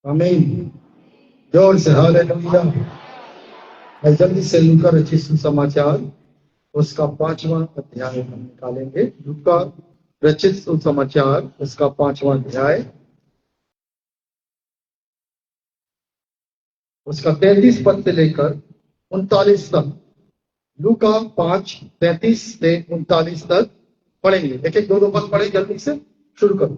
आमीन। जोर से हालेलुया। मैं जल्दी से लूका रचित सुसमाचार उसका 5वां अध्याय हम निकालेंगे। लूका रचित सुसमाचार उसका 5वां अध्याय उसका 33 पद से लेकर 39 तक। लूका 5:33 से 39 तक पढ़ेंगे। एक एक दो पद पढ़े, जल्दी से शुरू करो।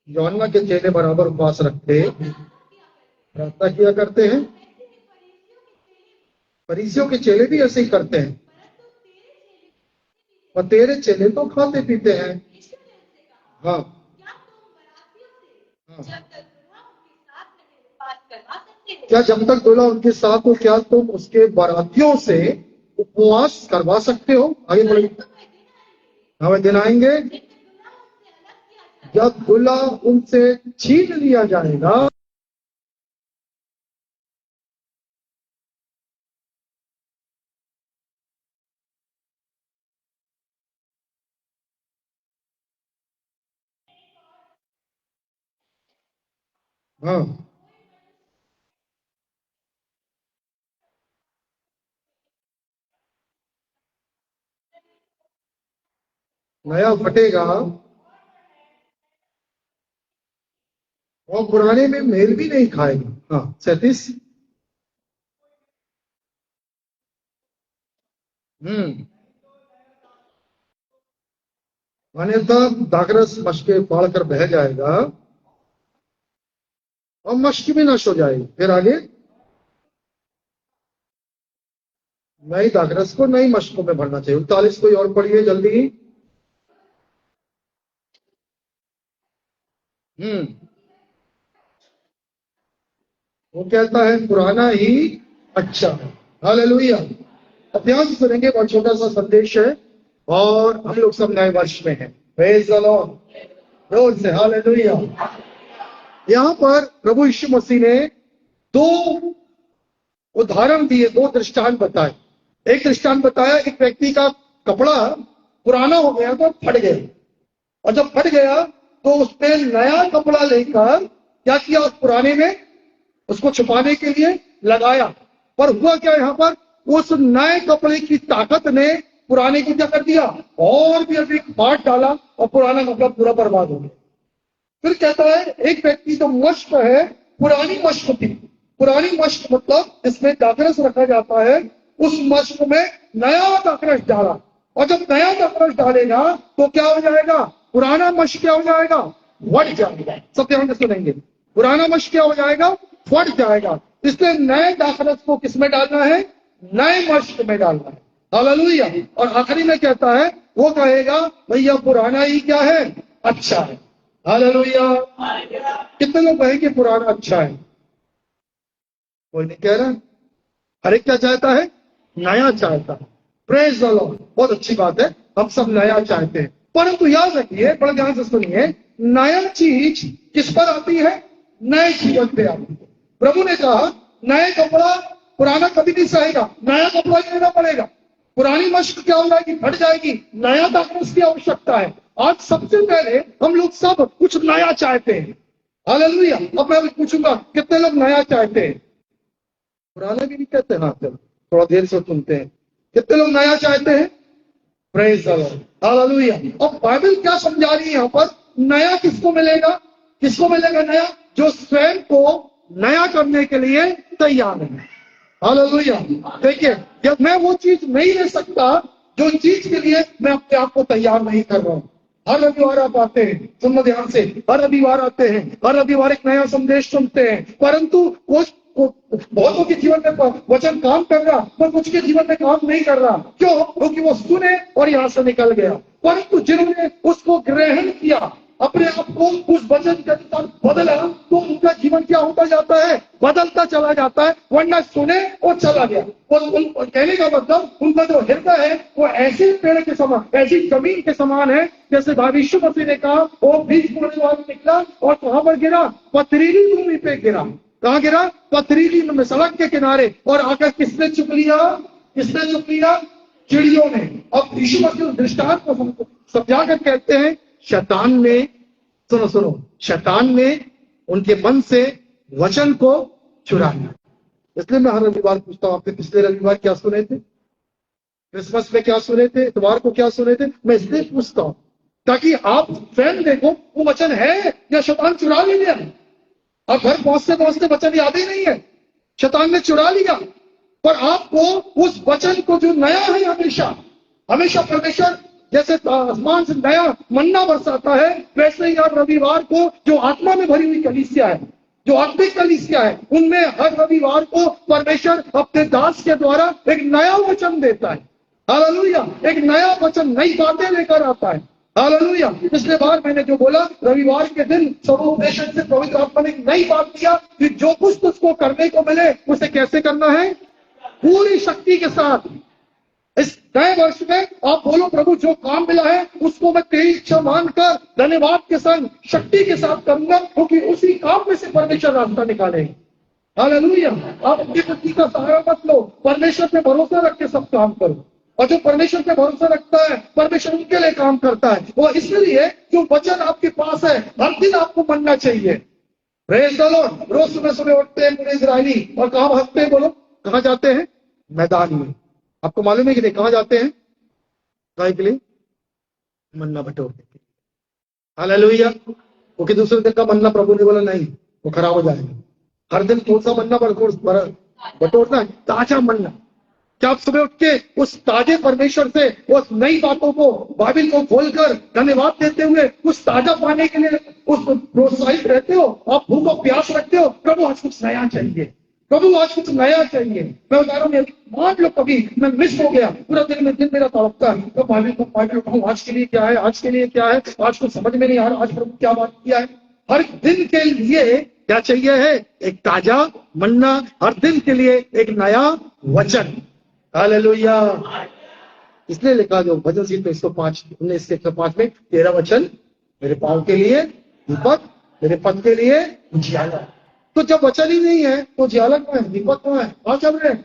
यूहन्ना के चेले बराबर उपवास रखते, प्रार्थना किया करते हैं। फरीसियों के चेले भी ऐसे ही करते हैं, और तेरे चेले तो खाते पीते हैं। हाँ क्या जब तक दूल्हा उनके साथ हो, क्या तुम उसके बारातियों से उपवास करवा सकते हो? आगे बढ़िए। हमें दिन आएंगे जब दूल्हा उनसे छीन लिया जाएगा। हाँ नया फटेगा और पुराने में मेल भी नहीं खाएगा। हाँ 37। अन्यथा दाखरस मशके फाड़ कर बह जाएगा और मशक भी नष्ट हो जाएगी। फिर आगे नई दाखरस को नई मशकों में भरना चाहिए। 39 कोई और पढ़िए जल्दी। वो कहता है पुराना ही अच्छा है। हालेलुया। अभ्यास करेंगे, बहुत छोटा सा संदेश है और हम लोग सब नए वर्ष में हैं। Praise the Lord. जोर से हालेलुया। यहाँ पर प्रभु यीशु मसीह ने दो उदाहरण दिए, दो दृष्टांत बताए। एक दृष्टांत बताया, एक व्यक्ति का कपड़ा पुराना हो गया तो फट गया, और जब फट गया तो उसने नया कपड़ा लेकर क्या किया, उस पुराने में उसको छुपाने के लिए लगाया। पर हुआ क्या, यहाँ पर उस नए कपड़े की ताकत ने पुराने को क्या कर दिया, और भी अधिक बांट डाला और पुराना कपड़ा पूरा बर्बाद हो गया। फिर कहता है एक व्यक्ति जो मश्क है, पुरानी मश्क थी। पुरानी मश्क मतलब इसमें दाखरस रखा जाता है, उस मश्क में नया दाखरस डाला, और जब नया दाखरस डालेगा तो क्या हो जाएगा, पुराना मश्क क्या हो जाएगा, फट जाएगा। सब ध्यान से सुनेंगे। पुराना मश्क क्या हो जाएगा, फट जाएगा। इसलिए नए दाखरस को किसमें डालना है, नए मश्क में डालना है। हालेलुया। और आखिरी में कहता है, वो कहेगा भैया पुराना ही क्या है, अच्छा है। हालेलुया। कितने लोग कहेंगे पुराना अच्छा है? कोई नहीं कह रहा। हर एक क्या चाहता है? नया चाहता है। प्रेज द लॉर्ड, बहुत अच्छी बात है, हम सब नया चाहते हैं। परंतु याद रखिए, बड़े ध्यान से सुनिए, नया चीज किस पर आती है? नए जीवन पे आती है। प्रभु ने कहा नए कपड़ा पुराना कभी नहीं सहेगा, नया कपड़ा ही लेना पड़ेगा। पुरानी मश्क क्या हो जाएगी? फट जाएगी। नया दाखरस की आवश्यकता है। आज सबसे पहले हम लोग सब कुछ नया चाहते हैं। हालेलुया। अब मैं पूछूंगा कितने लोग नया चाहते हैं? पुराना भी नहीं कहते। हाँ चलो, थोड़ा देर से सुनते हैं। कितने लोग नया चाहते हैं? Praise the Lord, hallelujah. अब बाइबल क्या समझा रही है यहाँ पर? नया किसको मिलेगा? किसको मिलेगा नया? जो स्वयं को नया करने के लिए तैयार है। हालेलुया। देखिए, जब मैं वो चीज नहीं ले सकता जो चीज के लिए मैं अपने आप को तैयार नहीं कर रहा हूं। हर रविवार आप आते हैं, सुनना ध्यान से, हर रविवार आते हैं, हर रविवार एक नया संदेश सुनते हैं, परंतु कुछ बहुतों के जीवन में वचन काम कर रहा, पर कुछ के जीवन में काम नहीं कर रहा। क्यों? क्योंकि वो सुने और यहां से निकल गया। परंतु जिन्होंने उसको ग्रहण किया, अपने आप को उस वचन के अनुसार बदला, तो उनका जीवन क्या होता जाता है? बदलता चला जाता है। वरना सुने और चला गया। कहने का मतलब उनका जो हृदय है वो ऐसे पेड़ के समान, ऐसी जमीन के समान है, जैसे भाई यीशु मसीह ने कहा, वो बीज बोने वाला निकला और कहां पर गिरा? पथरीली भूमि पे गिरा। कहां गिरा? पथरीली में, सड़क के किनारे। और आकर किसने चुप लिया? किसने चुप लिया? चिड़ियों ने। अब यीशु मसीह उस दृष्टांत को समझा कर कहते हैं, शैतान ने, सुनो सुनो, शैतान ने उनके मन से वचन को चुरा लिया। इसलिए मैं हर रविवार पूछता हूं, आपने पिछले रविवार क्या सुने थे? क्रिसमस में क्या सुने थे? इतवार को क्या सुने थे? मैं इसलिए पूछता हूं ताकि आप स्वयं देखो वो वचन है या शैतान चुरा लिया। अब घर पहुंचते पहुंचते वचन याद ही नहीं है, शैतान ने चुरा लिया। पर आपको उस वचन को जो नया है, हमेशा हमेशा परमेश्वर जैसे आसमान से नया मन्ना बरसाता है, वैसे ही हर रविवार को जो आत्मा में भरी हुई कलीसिया है, जो आत्मिक कलीसिया है, उनमें हर रविवार को परमेश्वर अपने दास के द्वारा एक नया वचन देता है। हालेलुया। एक नया वचन, नई बातें लेकर आता है। हालेलुया। पिछले बार मैंने जो बोला, रविवार के दिन समुपदेशन से पवित्र आत्मा ने एक नई बात किया कि जो कुछ तुझको करने को मिले उसे कैसे करना है? पूरी शक्ति के साथ। इस नए वर्ष में आप बोलो, प्रभु जो काम मिला है उसको मैं तेरी इच्छा मानकर धन्यवाद के संग शक्ति के साथ करूंगा, क्योंकि उसी काम में से परमेश्वर रास्ता निकालेंगे। हालेलुया। आप अपनी बुद्धि का सहारा मत लो, परमेश्वर पे भरोसा रख के सब काम करो। और जो परमेश्वर पे भरोसा रखता है, परमेश्वर उनके लिए काम करता है। वो इसलिए जो वचन आपके पास है हर दिन आपको मनना चाहिए। Praise the Lord. रोज सुबह सुबह उठते हैं पूरे इजरायली और कहां भागते हैं? बोलो, कहां जाते हैं? मैदान में। आपको मालूम है कि नहीं कहां जाते हैं? गाय के लिए मन्ना बटोरने के लिए। हालेलुया। क्योंकि दूसरे दिन का मन्ना प्रभु ने बोला नहीं, वो खराब हो जाएगा। हर दिन कौन सा मन्ना बटोरना है? ताजा मन्ना। क्या आप सुबह उठ के उस ताजे परमेश्वर से उस नई बातों को, बाइबल को खोलकर धन्यवाद देते हुए उस ताजा पाने के लिए उस प्रोत्साहित रहते हो? आप भूख और प्यास रखते हो, प्रभु आज कुछ नया चाहिए, प्रभु आज कुछ नया चाहिए। मैं बता रहा हूँ, मान लो कभी मैं मिस हो गया, पूरा दिन मेरा तड़पता है, तो बाइबल उठाऊं, आज के लिए क्या है, आज के लिए क्या है, आज कुछ समझ में नहीं आ रहा, आज प्रभु क्या बात किया है। हर दिन के लिए क्या चाहिए है? एक ताजा मन्ना। हर दिन के लिए एक नया वचन। हालेलुया। इसलिए लिखा जो भजन संहिता 105 में 13 वचन, मेरे पांव के लिए दीपक, मेरे पथ के लिए उजियाला। तो जब वचन ही नहीं है तो उजियाला कहाँ है? दीपक कहाँ है? कहाँ चल रहे हैं?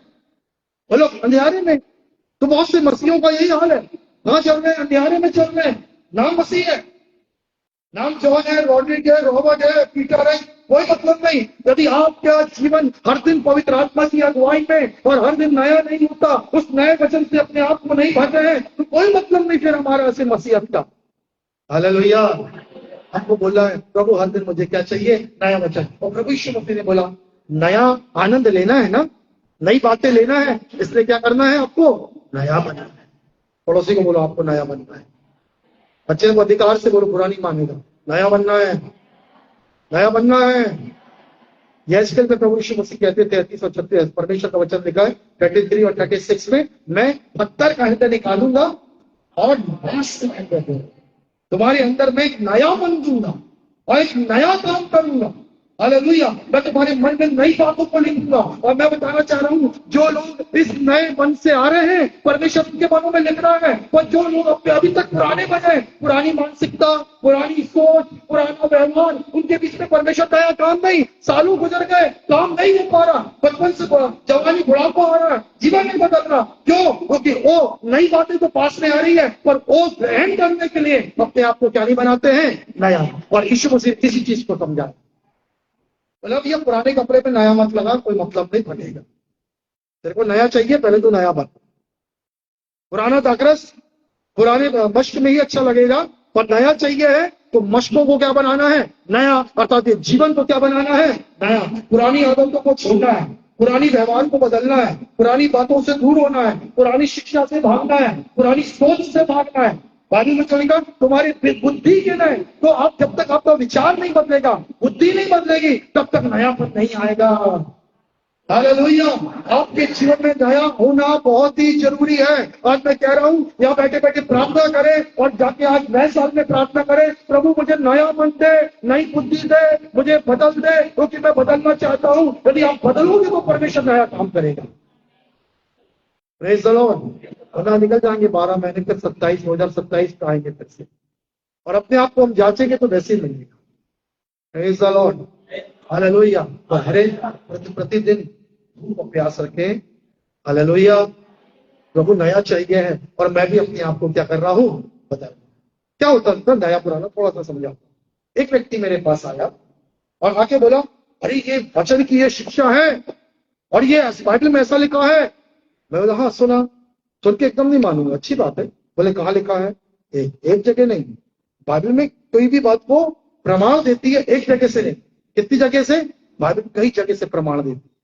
बोलो, अंधियारे में। तो बहुत से मसीहों का यही हाल है, कहाँ चल रहे हैं? अंधियारे में चल रहे हैं। नाम मसीह है, नाम जॉन है, रॉड्रिक है, रॉबर्ट है, पीटर है, कोई मतलब नहीं। यदि आपका जीवन हर दिन पवित्र आत्मा की अगुवाई में और हर दिन नया नहीं होता, उस नए वचन से अपने आप को नहीं भर रहे हैं, तो कोई मतलब नहीं फिर हमारा ऐसे मसीहत का। हालेलुया। हमको बोला है प्रभु हर दिन मुझे क्या चाहिए? नया वचन। और प्रभु यीशु मसीह ने बोला नया आनंद लेना है ना, नई बातें लेना है, इसलिए क्या करना है? आपको नया बनना है। पड़ोसी को बोलो आपको नया बनना है। बच्चे को अधिकार से बोलो, बुरा नहीं मानेगा। नया बनना है, नया बनना है। यह में प्रभु यीशु मसीह कहते 33 और 36 परमेश्वर का वचन लिखा है 33 और 36 में, मैं पत्थर का हृदय निकालूंगा और मांस का हृदय दूंगा, तुम्हारे अंदर में एक नया मन दूंगा और एक नया काम करूंगा। हालेलुया। मैं तुम्हारे मन में नई बातों को लिखूंगा। और मैं बताना चाह रहा हूं, जो लोग इस नए मन से आ रहे हैं, परमेश्वर उनके मनों में लिख रहा है। और जो लोग अपने अभी तक पुराने बने, पुरानी मानसिकता, पुरानी सोच, पुराना व्यवहार, उनके बीच में परमेश्वर नया काम नहीं। सालों गुजर गए, काम नहीं हो पा रहा, बचपन से जवानी बुढ़ापा आ रहा है, जीवन नहीं बदल रहा। क्यों? क्योंकि वो नई बातें तो पास में आ रही है, पर वो ग्रहण करने के लिए अपने आप को क्या नहीं बनाते हैं? नया। और यीशु मसीह किसी चीज को समझा, मतलब ये पुराने कपड़े पे नया मत लगा, कोई मतलब नहीं बनेगा। तेरे को नया चाहिए, पहले तो नया बन। पुराना दाकरस पुराने मश्क में ही अच्छा लगेगा, पर नया चाहिए है तो मश्कों को क्या बनाना है? नया। अर्थात जीवन को क्या बनाना है? नया। पुरानी आदतों को छोड़ना है, पुरानी व्यवहार को बदलना है, पुरानी बातों से दूर होना है, पुरानी शिक्षा से भागना है, पुरानी सोच से भागना है। बाइबल में चलेगा तुम्हारी बुद्धि के नहीं, तो आप जब तक आपका विचार नहीं बदलेगा, बुद्धि नहीं बदलेगी, तब तक नयापन नहीं आएगा। हालेलुया। आपके जीवन में नया होना बहुत ही जरूरी है। आज मैं कह रहा हूं, यहाँ बैठे बैठे प्रार्थना करें और जाके आज नए साल में प्रार्थना करें, प्रभु मुझे नया मन दे, नई बुद्धि दे, मुझे बदल दे, क्योंकि मैं बदलना चाहता हूं। यदि आप बदलोगे तो परमेश्वर नया काम करेगा। Praise the Lord. वरना निकल जाएंगे 12 महीने तक, 2027 पे आएंगे फिर से, और अपने आप को हम जांचेंगे तो वैसे ही मिलेगा। Praise the Lord. हालेलुया। तो हरे प्रतिदिन भूख और प्यास रखें। हालेलुया। प्रभु नया चाहिए है, और मैं भी अपने आप को क्या कर रहा हूं? बदल। क्या होता है नया पुराना? थोड़ा सा समझा। एक व्यक्ति मेरे पास आया और आके बोला, अरे ये वचन की ये शिक्षा है और ये बाइबल में ऐसा लिखा है। मैं बोला हाँ सुना, सुन के एकदम नहीं मानूंगा, अच्छी बात है। बोले कहाँ लिखा है? एक जगह नहीं, बाइबल में कोई भी बात को प्रमाण देती है, एक जगह से नहीं। कितनी जगह से? बाइबल कई जगह से प्रमाण देती है।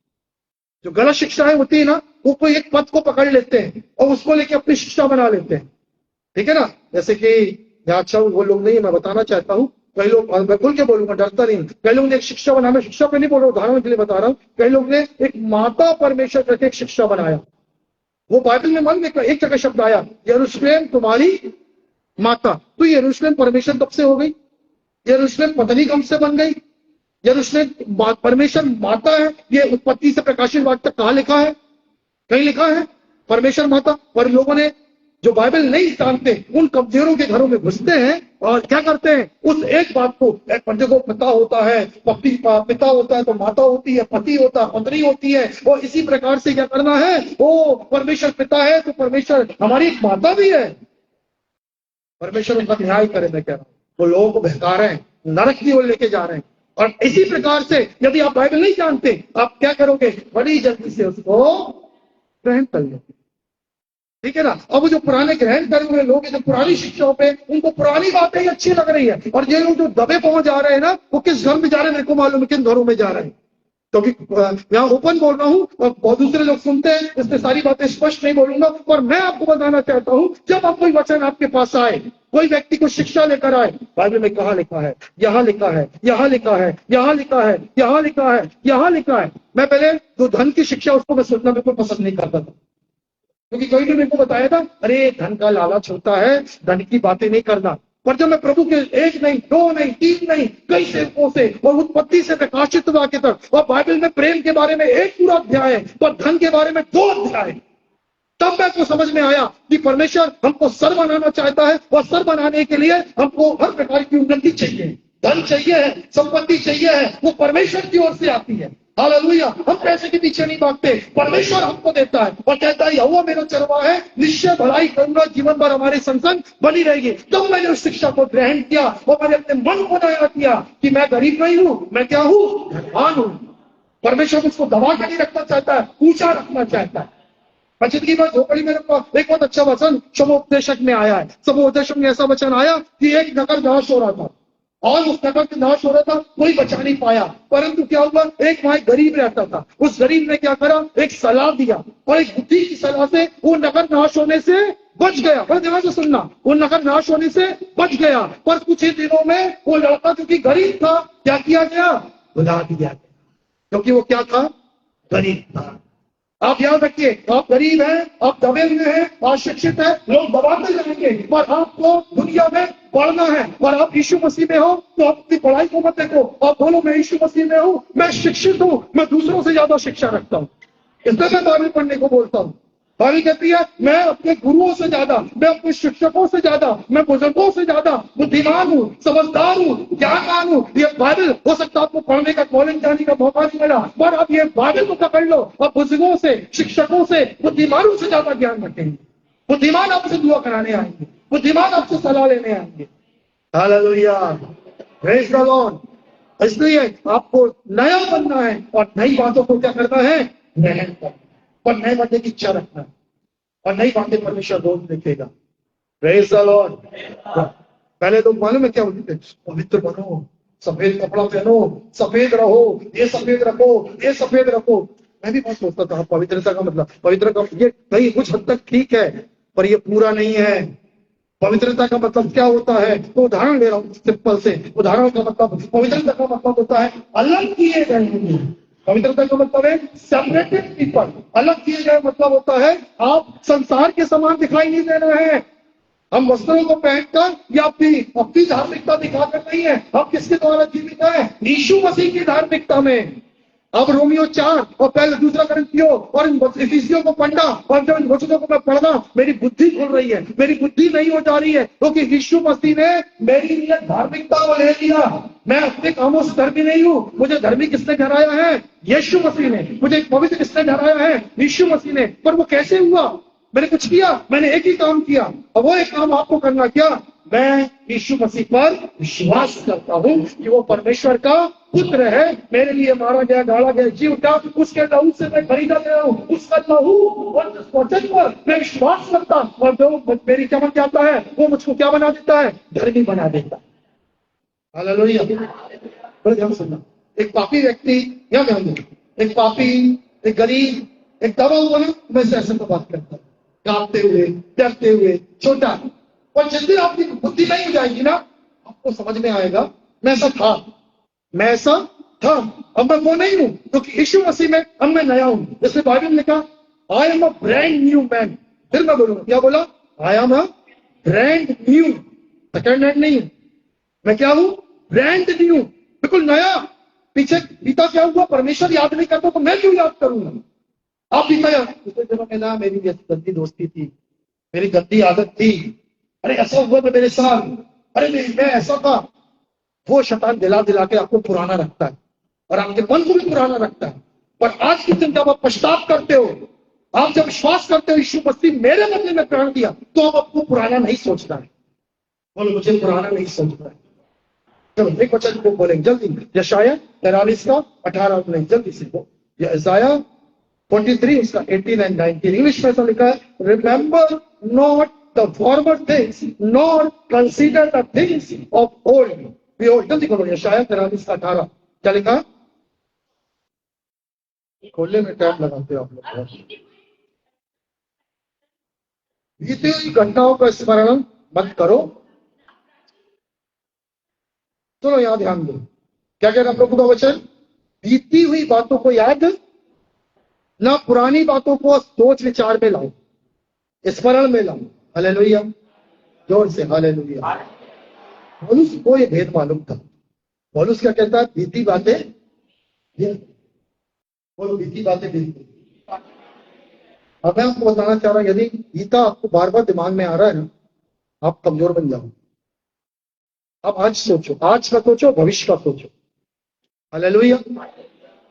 जो गलत शिक्षाएं होती है ना, वो कोई एक पद को पकड़ लेते हैं और उसको लेके अपनी शिक्षा बना लेते हैं। ठीक है ना? जैसे कि यहाँ अच्छा वो लोग नहीं है, मैं बताना चाहता हूँ। कई लोग, मैं खुल के बोलूंगा, डरता नहीं, कई लोग ने एक शिक्षा बना, मैं शिक्षा पे नहीं बोल रहा, उदाहरण के लिए बता रहा हूँ। कई लोग ने एक माता परमेश्वर करके एक शिक्षा बनाया। वो बाइबल में मन में एक जगह शब्द आया, यरूशलेम तुम्हारी माता। तो यरूशलेम परमेश्वर कब से हो गई? यरूशलेम पत्नी कब से बन गई? यरूशलेम परमेश्वर माता है। ये उत्पत्ति से प्रकाशित वाक्य तक कहाँ लिखा है? कहीं लिखा है परमेश्वर माता? पर लोगों ने जो बाइबल नहीं जानते, उन कमजोरों के घरों में घुसते हैं और क्या करते हैं? उस एक बात को, एक बंदे को पिता होता है, पिता होता है तो माता होती है, पति होता है, पत्नी होती है, और इसी प्रकार से क्या करना है? वो परमेश्वर पिता है तो परमेश्वर हमारी एक माता भी है। परमेश्वर उनका न्याय करे। मैं कह रहा हूं, वो लोगों को बहका रहे हैं, नरक की ओर लेके जा रहे हैं। और इसी प्रकार से यदि आप बाइबल नहीं जानते, आप क्या करोगे? बड़ी जल्दी से उसको ग्रहण कर लोगे। ठीक है ना? अब जो पुराने ग्रहण करे हुए लोग, जो पुरानी शिक्षाओं पे, उनको पुरानी बातें ही अच्छी लग रही है। और ये लोग जो दबे पहुंच जा रहे हैं ना, वो किस घर में जा रहे हैं मेरे को मालूम है, किन घरों में जा रहे हैं। क्योंकि यहाँ ओपन बोल रहा हूँ और बहुत दूसरे लोग सुनते हैं, इसलिए सारी बातें स्पष्ट नहीं बोलूंगा। पर मैं आपको बताना चाहता हूँ, जब आप कोई वचन आपके पास आए, कोई व्यक्ति को शिक्षा लेकर आए, बाइबल में कहाँ लिखा है? यहाँ लिखा है, यहाँ लिखा है, यहाँ लिखा है, यहाँ लिखा है, यहाँ लिखा है। मैं पहले जो धन की शिक्षा, उसको मैं सुनना बिल्कुल पसंद नहीं करता था, क्योंकि कोई ने मेरे को बताया था, अरे धन का लालच होता है, धन की बातें नहीं करना। पर जब मैं प्रभु के एक नहीं, दो नहीं, तीन नहीं, कई सेवकों से और उत्पत्ति से प्रकाशित वाक्य तक, और बाइबल में प्रेम के बारे में एक पूरा अध्याय है, पर धन के बारे में 2 अध्याय, तब मैं को समझ में आया कि परमेश्वर हमको सर बनाना चाहता है, और सर बनाने के लिए हमको हर प्रकार की उन्नति चाहिए, धन चाहिए है, संपत्ति चाहिए है, वो परमेश्वर की ओर से आती है। हालेलुया। हम पैसे के पीछे नहीं भागते, परमेश्वर हमको देता है और कहता है यहोवा मेरा चरवाहा है, निश्चय भलाई करूंगा, जीवन भर हमारे संग बनी रहेगी। तब मैंने उस शिक्षा को ग्रहण किया और मैंने अपने मन को नया किया कि मैं गरीब नहीं हूं, मैं क्या हूं? धनवान हूं। परमेश्वर उसको दबा के नहीं रखना चाहता है, ऊंचा रखना चाहता है। पचित की बात झोपड़ी में एक बहुत अच्छा वचन समोपदेशक में आया है। समोपदेशक में ऐसा वचन आया कि एक नगर नाश हो रहा था, और उस नगर के नाश हो रहा था, कोई बचा नहीं पाया। परंतु क्या हुआ? एक वहां गरीब रहता था, उस गरीब ने क्या करा? एक सलाह दिया, और एक बुद्धि की सलाह से वो नगर नाश होने से बच गया। बड़े ध्यान से सुनना, वो नगर नाश होने से बच गया। पर कुछ ही दिनों में वो लड़का जो कि गरीब था, क्या किया गया? भुला दिया गया, क्योंकि वो क्या था? गरीब था। आप याद रखिए, आप गरीब हैं, आप दबे हुए हैं, अशिक्षित हैं, लोग दबाते जाएंगे, पर आपको दुनिया में पढ़ना है। और आप यीशु मसीह में हो तो आप अपनी पढ़ाई को मत देखो, आप बोलो मैं यीशु मसीह में हूं, मैं शिक्षित हूं, मैं दूसरों से ज्यादा शिक्षा रखता हूं, इसलिए मैं बाइबल पढ़ने को बोलता हूं। बाइबल कहती है मैं अपने गुरुओं से ज्यादा, मैं अपने शिक्षकों से ज्यादा, मैं बुजुर्गों से ज्यादा बुद्धिमान हूं, समझदार हूं, ज्ञानवान हूं। ये बाइबल हो सकता है आपको पढ़ने का, कॉलेज जाने का मौका नहीं मिला, पर आप ये बाइबल को पकड़ लो और बुजुर्गों से, शिक्षकों से, बुद्धिमानों से ज्यादा ज्ञान रखेंगे। बुद्धिमान आपसे दुआ कराने आएंगे, बुद्धिमान आपसे सलाह लेने आएंगे। Hallelujah, praise the Lord. इसलिए आपको नया बनना है और नई बातों को क्या करना है, ग्रहण करना और नए बनने की इच्छा रखना है और नई बातें परमेश्वर रोज देखेगा। Praise the Lord. पहले लोग मालूम है क्या बोलते थे, पवित्र बनो, सफेद कपड़ा पहनो, सफेद रहो, ये सफेद रखो, ये सफेद रखो। मैं भी बहुत सोचता था पवित्रता का मतलब, पवित्र का ये कहीं कुछ हद तक ठीक है पर ये पूरा नहीं है। पवित्रता का मतलब क्या होता है, तो उदाहरण ले रहा हूँ सिंपल से। उदाहरण का मतलब, पवित्रता का मतलब होता है अलग किए गए होंगे। पवित्रता का मतलब है सेपरेटेड पीपल। अलग किए गए मतलब होता है आप संसार के समान दिखाई नहीं दे रहे हैं। हम वस्त्रों को पहनकर या अपनी धार्मिकता दिखाकर नहीं है, हम किसके द्वारा जीवित है, यीशु मसीह की धार्मिकता में। अब रोमियो 4 और पहले दूसरा करंथियों और इफिसियों को पढ़ना, और जब इन वचनों को मैं पढ़ना मेरी बुद्धि खुल रही है, मेरी बुद्धि नहीं हो जा रही है, क्योंकि यीशु मसीह ने मेरी लिए धार्मिकता को ले लिया। मैं अपने कामों से धर्मी नहीं हूं, मुझे धर्मी किसने ठहराया है, यीशु मसीह ने। मुझे पवित्र किसने ठहराया है, यीशु मसीह ने। पर वो कैसे हुआ, मैंने कुछ किया, मैंने एक ही काम किया और वो एक काम आपको करना क्या, मैं यीशु मसीह पर विश्वास करता हूं कि वो परमेश्वर का पुत्र है, मेरे लिए मारा गया, गाड़ा गया, जी उठा, उसके लहू से मैं खरीदा गया हूं, उसका लहू और उस वचन पर मैं विश्वास करता और जो मेरी क्या बन जाता है, वो मुझको क्या बना देता है, धर्मी बना देता है। हालेलुया। बड़े ध्यान सुनना, एक पापी व्यक्ति, क्या ध्यान दो, एक पापी, एक गरीब, एक दबा हुआ ना, मैं से ऐसे तो बात करता हूं, कांपते हुए, डरते हुए, छोटा। और जिस दिन आपकी बुद्धि नहीं हो जाएगी ना, आपको समझ में आएगा मैं ऐसा था, मैं ऐसा था, अब मैं वो नहीं हूं, क्योंकि यीशु मसीह में अब मैं नया हूं। इसलिए बाइबल में लिखा I am a brand new man. फिर मैं बोलूंगा, क्या बोला, I am a brand new, second hand नहीं हूं मैं, क्या हूं, ब्रांड न्यू, बिल्कुल नया। पीछे बीता क्या हुआ परमेश्वर याद नहीं करता तो मैं क्यों याद करूंगा। आप बीता याद, पिछले दिनों में ना मेरी गंदी दोस्ती थी, मेरी गंदी आदत थी, अरे ऐसा हुआ था मेरे साथ, अरे मैं ऐसा था। वो शैतान दिला दिला के आपको पुराना रखता है और आपके मन को भी पुराना रखता है। पर आज के दिन जब आप पश्चाताप करते हो, आप जब विश्वास करते हो यीशु मसीह मेरे बदले में प्राण दिया, तो आप आपको पुराना नहीं सोचना है। बोलो मुझे पुराना नहीं सोचना है। चलो एक वचन को बोलेंगे जल्दी, यशाया 43 का 18 19, जल्दी से वो यशाया 43 उसका 18 एंड 19। इंग्लिश में ऐसा लिखा है, remember not the forward things nor consider the things of old. जल्दी खोलो यशाया 43 का 18, क्या लिखा, खोलने में टाइम लगाते हो आप लोग। बीती हुई घटनाओं का स्मरण मत करो। चलो यहां ध्यान दो, क्या कह रहा है प्रभु का वचन, बीती हुई बातों को याद ना, पुरानी बातों को सोच विचार में लाओ, स्मरण में लाओ। हालेलुया, जोर से हालेलुया। पौलुस को ये भेद मालूम था। पौलुस क्या कहता है, बीती बातें, बोलो बीती बातें बीती। अब मैं आपको बताना चाह रहा हूं, यदि गीता आपको बार बार दिमाग में आ रहा है ना, आप कमजोर बन जाओ। आप आज सोचो, आज का सोचो, भविष्य का सोचो। हालेलुया।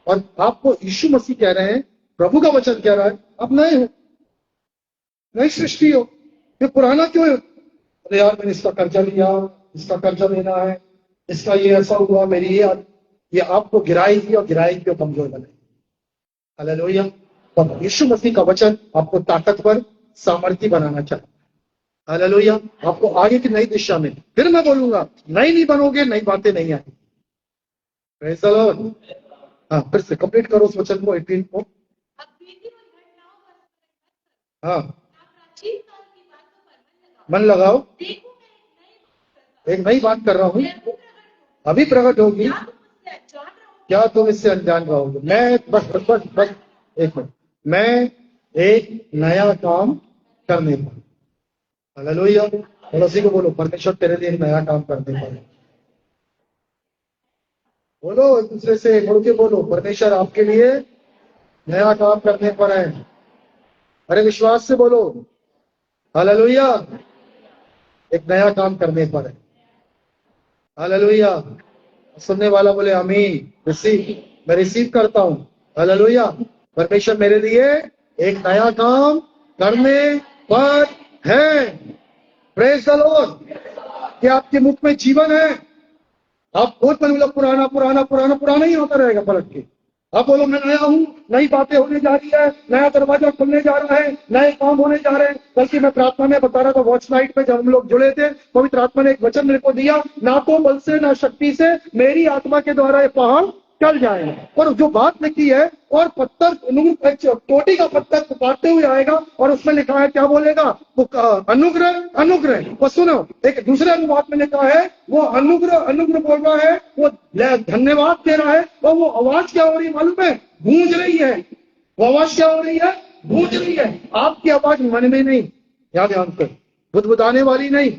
और आपको यीशु मसीह कह रहे हैं, प्रभु का वचन कह रहा है, आप नए हो, नई सृष्टि हो, ये पुराना क्यों है। अरे यार मैंने इसका कर्जा लिया, इसका कर्जा लेना है, इसका ये ऐसा हुआ, मेरी ये आपको गिराएगी और गिराएगी और कमजोर बनाएगी। हालेलुया। और यीशु मसीह का वचन आपको ताकतवर, सामर्थ्य बनाना चाहिए। हालेलुया। आपको आगे की नई दिशा में, फिर मैं बोलूंगा नई नहीं बनोगे, नई बातें नहीं आएंगी। Praise the Lord. हाँ फिर से कंप्लीट करो उस वचन को, 18 को। हाँ मन लगाओ, एक नई बात कर रहा हूं, अभी प्रकट होगी, क्या तुम इससे अनजान रहोगे। मैं बस एक मिनट, मैं एक नया काम करने पर। हालेलुया। पड़ोसी को बोलो परमेश्वर तेरे लिए एक नया काम करने पर है। बोलो एक दूसरे से मुड़ के बोलो परमेश्वर आपके लिए नया काम करने पर है। अरे विश्वास से बोलो हालेलुया, एक नया काम करने पर है। हालेलुया, सुनने वाला बोले आमीन, रिसीव, मैं रिसीव करता हूं। हालेलुया, परमेश्वर मेरे लिए एक नया काम करने पर है। Praise the Lord. कि आपके मुख में जीवन है। आप बहुत मतलब पुराना पुराना पुराना पुराना ही होता रहेगा पलट के। आप बोलो मैं नया हूं, नई बातें होने जा रही है, नया दरवाजा खुलने जा रहा है, नए काम होने जा रहे हैं। बल्कि मैं प्रार्थना में बता रहा था वॉच नाइट में जब हम लोग जुड़े थे, पवित्र आत्मा ने एक वचन मेरे को दिया, ना तो बल से ना शक्ति से मेरी आत्मा के द्वारा ये पहाड़ टल जाए। और जो बात लिखी है और पत्थर टोटी का पत्थर काटते हुए आएगा और उसमें लिखा है क्या बोलेगा वो अनुग्रह अनुग्रह। वो सुनो एक दूसरे अनुवाद में लिखा है वो अनुग्रह अनुग्रह बोल रहा है, वो धन्यवाद दे रहा है। और वो आवाज क्या हो रही है मालूम है? गूंज रही है। वो आवाज क्या हो रही है? गूंज रही है। आपकी आवाज मन में नहीं, याद ध्यान कर, बुदबुदाने वाली नहीं,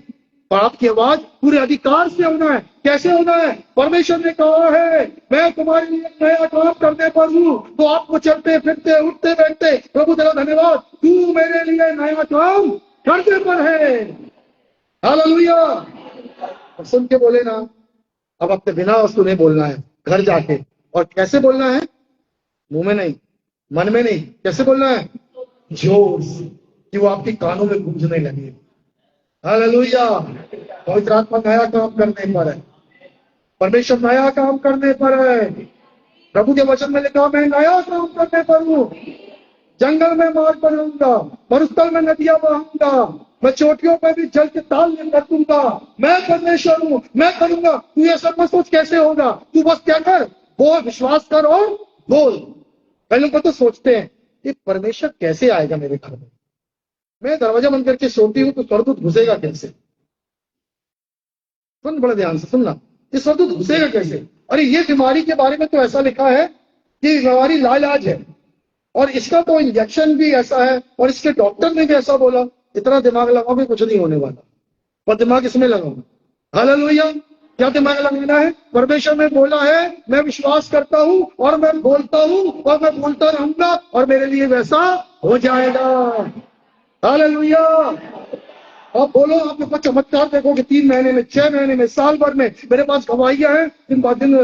और आपकी आवाज पूरे अधिकार से होना है। कैसे होना है? परमेश्वर ने कहा है मैं तुम्हारे लिए नया काम करने पर हूं। तो आपको चलते फिरते उठते बैठते प्रभु तेरा धन्यवाद, तू मेरे लिए नया काम करने पर है। हालेलुया। सुन के बोले ना, अब अपने बिना सुने बोलना है घर जाके। और कैसे बोलना है? मुंह में नहीं, मन में नहीं, कैसे बोलना है? जोर से, कि वो आपके कानों में गूंजने लगे। हालेलुया। पवित्र आत्मा नया काम करने पर है। परमेश्वर नया काम करने पर है। प्रभु के वचन में लिखा मैं नया काम करने पर हूं। जंगल में मार्ग बनाऊंगा, मरुस्थल में नदियां बहाऊंगा, मैं चोटियों पर भी जल के ताल कर दूंगा। मैं परमेश्वर हूं, मैं करूंगा। तू ये सब मत सोच कैसे होगा, तू बस क्या कर, बोल, विश्वास कर और बोल। कई लोग तो सोचते हैं कि परमेश्वर कैसे आएगा मेरे घर में, मैं दरवाजा बंद करके सोती हूँ तो स्वर्गदूत घुसेगा कैसे? सुन बड़े ध्यान से सुनना, ये स्वर्गदूत घुसेगा कैसे? अरे ये बीमारी के बारे में तो ऐसा लिखा है कि बीमारी लाइलाज है और इसका तो इंजेक्शन भी ऐसा है और इसके डॉक्टर ने भी ऐसा बोला। इतना दिमाग लगाओगे कुछ नहीं होने वाला। पर दिमाग इसमें लगाओ। हालेलुया। क्या दिमाग लगाना है? परमेश्वर ने बोला है मैं विश्वास करता हूं और मैं बोलता हूं और मैं बोलता रहूंगा और मेरे लिए वैसा हो जाएगा। हालेलुया। आप बोलो, आप ऊपर चमत्कार देखोगे 3 महीने में, 6 महीने में, साल भर में। मेरे पास गवाहियां हैं, दिन बाद दिन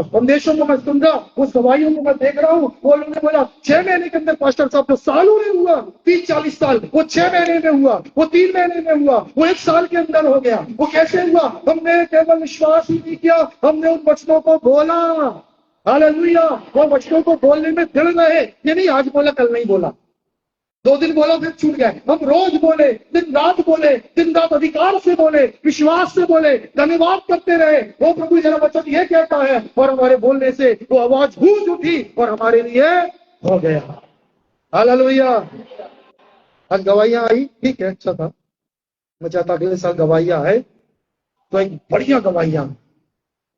संदेशों को मैं सुन रहा, उस गवाहियों को मैं देख रहा हूँ। वो लोगों ने बोला 6 महीने के अंदर पास्टर साहब जो सालों में हुआ, 30-40 साल, वो 6 महीने में हुआ, वो 3 महीने में हुआ, वो 1 साल के अंदर हो गया। वो कैसे हुआ? हमने केवल विश्वास ही नहीं किया, हमने उन वचनों को बोला। हालेलुया। वो वचनों को बोलने में दृढ़ रहे। ये नहीं आज बोला कल नहीं बोला, 2 दिन बोला फिर छूट गए। हम रोज बोले, दिन रात अधिकार से बोले, विश्वास से बोले, धन्यवाद करते रहे। वो प्रभु जरा वचन ये कहता है और हमारे बोलने से वो आवाज गूंज उठी और हमारे लिए हो गया। हालेलुया। आज गवाहियां आई, ठीक है, अच्छा था। मैं चाहता अगले साल गवाहियां आए तो एक बढ़िया गवाहियां,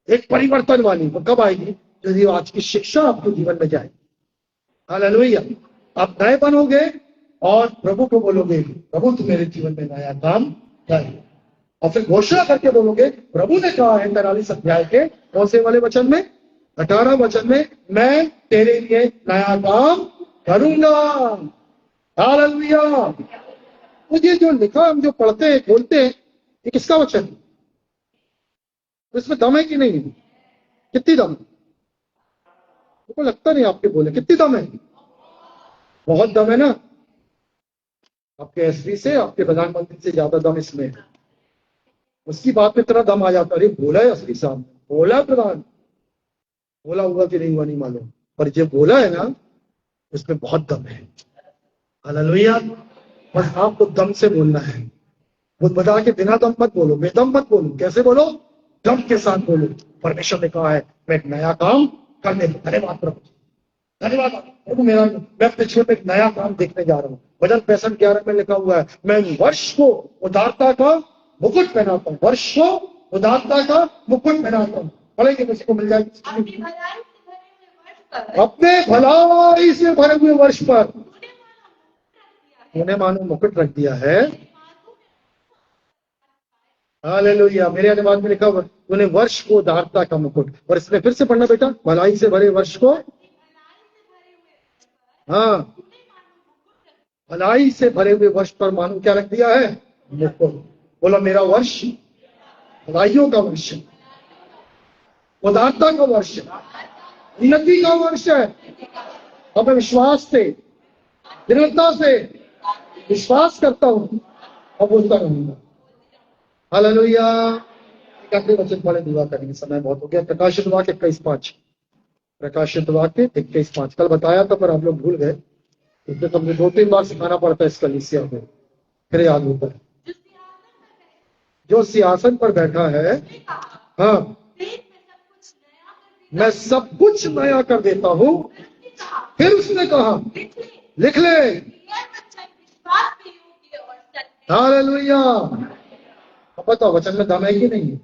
एक परिवर्तन वाली। वो कब आएगी? यदि आज की शिक्षा आपके जीवन में जाए। हालेलुया। आप नए बनोगे और प्रभु को बोलोगे प्रभु तू मेरे जीवन में नया काम कर। और फिर घोषणा करके बोलोगे प्रभु ने कहा है 43 अध्याय के कौन से वाले वचन में? 18 वचन में, मैं तेरे लिए नया काम करूंगा। हालेलुया। मुझे जो लिखा, हम जो पढ़ते हैं बोलते हैं, ये किसका वचन है? इसमें दम है कि नहीं? कितनी दम? मुझको लगता नहीं आपके बोले कितनी दम है। बहुत दम है ना। आपके एसपी से, आपके प्रधानमंत्री से ज्यादा दम इसमें है। उसकी बात में इतना दम आ जाता, अरे बोला है एसपी साहब, बोला प्रधान, बोला हुआ कि नहीं हुआ नहीं मालूम, पर जो बोला है ना उसमें बहुत दम है। हालेलुया। बस आपको दम से बोलना है। वो बता के बिना दम मत बोलो, बेदम मत बोलो। कैसे बोलो? दम के साथ बोलो। परमेश्वर ने कहा है मैं एक नया काम करने को। धन्यवाद प्रभु, धन्यवाद प्रभु। मैं अपने जीवन में एक नया काम देखने जा रहा हूँ। भजन 65:11 में लिखा हुआ है मैं वर्ष को उदारता का मुकुट पहनाता हूँ। वर्ष को उदारता का मुकुट पहनाता हूँ। पढ़ेंगे किसी को मिल जाएगी। अपने भलाई से भरे हुए वर्ष पर उन्हें मानो मुकुट रख दिया है। हालेलुया। मेरे अनुवाद में लिखा हुआ तूने वर्ष को उदारता का मुकुट, और इसमें फिर से पढ़ना बेटा, भलाई से भरे वर्ष को, हाँ, भलाई से भरे हुए वर्ष पर मानो क्या रख दिया है, मुकुट। बोला मेरा वर्ष भलाइयों का वर्ष है, उदारता का वर्ष है, उन्नति का वर्ष है। अब मैं विश्वास से, दृढ़ता से विश्वास करता हूं और बोलता रहूंगा। हालेलुया। एक आखिरी वचन पढ़े, दुआ करेंगे, समय बहुत हो गया। प्रकाशित वाक्य 21:5, प्रकाशित वाक्य 21:5 कल बताया था पर आप लोग भूल गए, इसलिए तो मुझे 2-3 बार सिखाना पड़ता है इस कलीसिया में, फिर याद होता है। जो सिंहासन पर बैठा है, हाँ, मैं सब कुछ नया कर देता हूं। फिर उसने कहा लिख ले। हालेलुया। अब बताओ वचन में दम है कि नहीं है?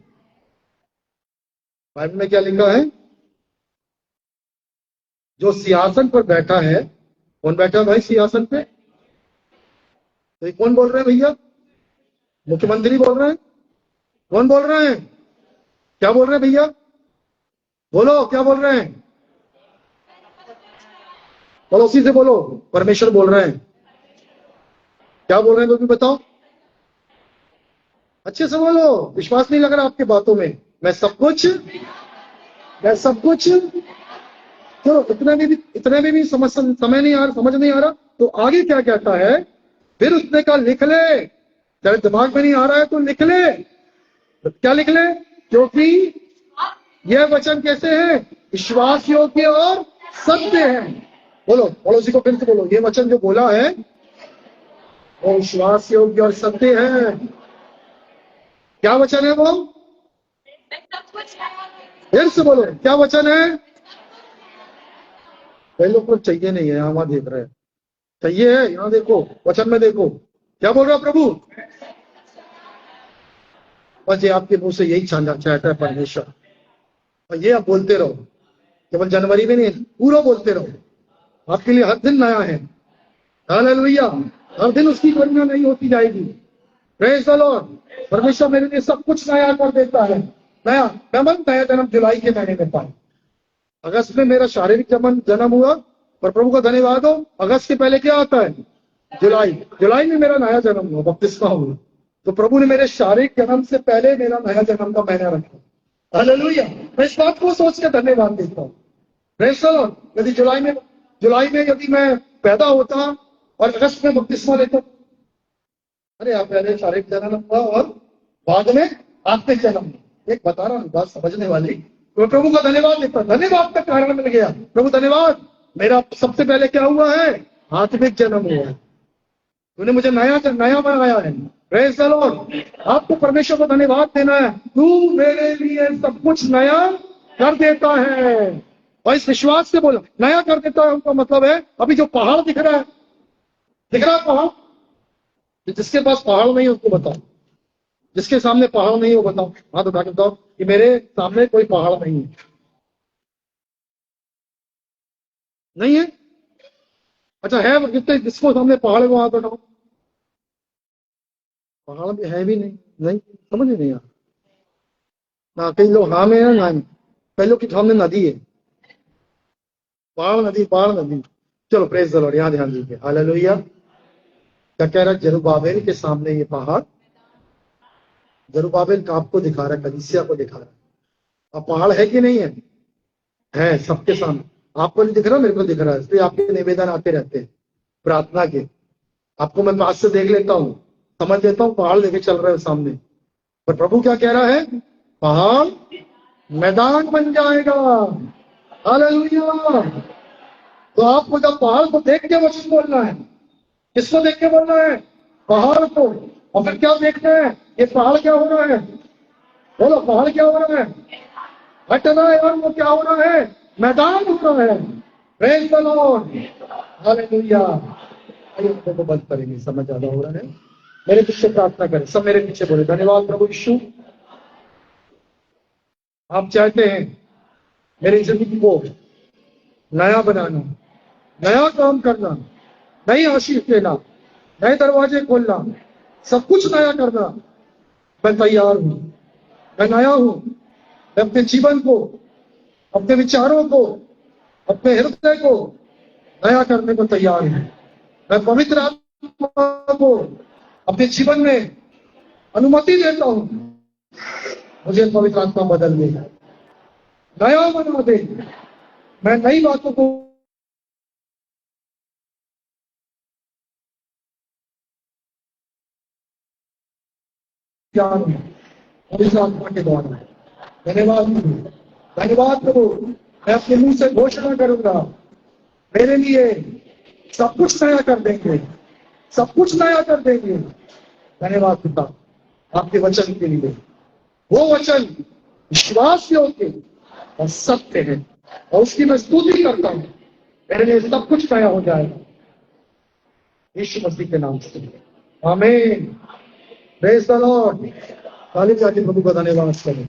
बाइबल में क्या लिखा है? जो सिंहासन पर बैठा है, कौन बैठा है भाई सिंहासन पे? तो ये कौन बोल रहे हैं भैया? मुख्यमंत्री बोल रहे हैं? कौन बोल रहे हैं? क्या बोल रहे हैं भैया? बोलो क्या बोल रहे हैं? पड़ोसी से बोलो, परमेश्वर बोल रहे हैं। क्या बोल रहे हैं तो भी बताओ, अच्छे से बोलो, विश्वास नहीं लग रहा आपके बातों में। मैं सब कुछ चलो, इतने में भी समय नहीं आ रहा, समझ नहीं आ रहा, तो आगे क्या कहता है? फिर उसने कहा लिख ले। तेरे दिमाग में नहीं आ रहा है तो लिख ले। क्या लिख ले? क्योंकि यह वचन कैसे है? विश्वास योग्य और सत्य है। बोलो पड़ोसी को फिर से बोलो, ये वचन जो बोला है वो विश्वास योग्य और सत्य है। क्या वचन है वो? फिर से बोलो, क्या वचन है? कई लोग को चाहिए नहीं है, यहाँ देख रहे हैं, चाहिए है, यहाँ देखो वचन में देखो क्या बोल रहा प्रभु। बस ये आपके मुंह से यही चाहता है परमेश्वर, और ये आप बोलते रहो, केवल जनवरी में नहीं, पूरा बोलते रहो। आपके लिए हर दिन नया है। हालेलुया। हर दिन उसकी करुणा नहीं होती जाएगी। Praise the Lord. परमेश्वर मेरे लिए सब कुछ नया कर देता है। नया नया जन्म जुलाई के महीने में पाया। अगस्त में मेरा शारीरिक जन्म हुआ, पर प्रभु का धन्यवाद हो, अगस्त के पहले क्या आता है? जुलाई में मेरा नया जन्म हुआ, बपतिस्मा हुआ। तो प्रभु ने मेरे शारीरिक जन्म से पहले मेरा नया जन्म का महीना रखा। हालेलुया। मैं इस बात को सोच के धन्यवाद देता हूँ। Praise the Lord. यदि जुलाई में यदि मैं पैदा होता और अगस्त में बपतिस्मा लेता, अरे आप पहले शारीरिक जन्म हुआ और बाद में आत्मिक जन्म। एक बता रहा हूँ बात समझने वाली, तो प्रभु का धन्यवाद देता, धन्यवाद का कारण मिल गया। प्रभु धन्यवाद, मेरा सबसे पहले क्या हुआ है? आत्मिक जन्म हुआ है। तूने मुझे नया बनाया है। Praise the Lord. आपको परमेश्वर को धन्यवाद देना है, तू मेरे लिए सब कुछ नया कर देता है। और इस विश्वास से बोला नया कर देता है, उनका मतलब है अभी जो पहाड़ दिख रहा है पहाड़, जिसके पास पहाड़ नहीं है उसको बताओ, जिसके सामने पहाड़ नहीं है वो बताओ, हाथ उठा के बताओ कि मेरे सामने कोई पहाड़ नहीं है। नहीं है? अच्छा है, जिसको सामने पहाड़ है वो हाथ उठाओ। पहाड़ भी है भी नहीं समझ ही नहीं आ। कई लोग हाँ में है ना, कई लोग के सामने नदी है, पहाड़ नदी। चलो प्रेज़ द लॉर्ड। यहाँ ध्यान दीजिए। हालेलुया। क्या कह रहा है? जरुब्बाबेल के सामने ये पहाड़, जरुब्बाबेल का आपको दिखा रहा है, कलीसिया को दिखा रहा है। अब पहाड़ है कि नहीं है? है सबके सामने। आपको नहीं दिख रहा, मेरे को दिख रहा है, इसलिए आपके निवेदन आते रहते हैं प्रार्थना के। आपको मैं पास से देख लेता हूँ, समझ लेता हूँ पहाड़ लेके चल रहे हो सामने। पर प्रभु क्या कह रहा है? पहाड़ मैदान बन जाएगा। हालेलुया। तो आपको जब पहाड़ को देख के वचन बोलना है। किसको देख के बोलना है? पहाड़ को। और फिर क्या देखना है? ये पहाड़ क्या हो रहा है? बोलो पहाड़ क्या हो रहा है? हट रहा है। और वो क्या हो रहा है? मैदान हो रहा है। Praise the Lord. हालेलुया। आइए को बंद करेंगे, समय ज्यादा हो रहा है। मेरे पीछे प्रार्थना करें, सब मेरे पीछे बोले धन्यवाद प्रभु यीशु। आप चाहते हैं मेरी जिंदगी को नया बनाना, नया काम करना, नई आशीष देना, नए दरवाजे खोलना, सब कुछ नया करना। मैं तैयार हूं, मैं नया हूं। मैं अपने जीवन को, अपने विचारों को, अपने हृदय को नया करने को तैयार हूं। मैं पवित्र आत्मा को अपने जीवन में अनुमति देता हूं, मुझे पवित्र आत्मा बदल दे, नया बना दे। मैं नई बातों को तैयार हूं पवित्र आत्मा के द्वारा। धन्यवाद प्रभु, धन्यवाद प्रभु। मैं अपने मुंह से घोषणा करूंगा, मेरे लिए सब कुछ नया कर देंगे, सब कुछ नया कर देंगे। धन्यवाद पिता आपके वचन के लिए। वो वचन विश्वास योग्य और सत्य है और उसकी मैं स्तुति करता हूं। मेरे लिए सब कुछ नया हो जाएगा यीशु मसीह के नाम से, आमीन। Praise the Lord. ताली बजा के प्रभु का धन्यवाद करें।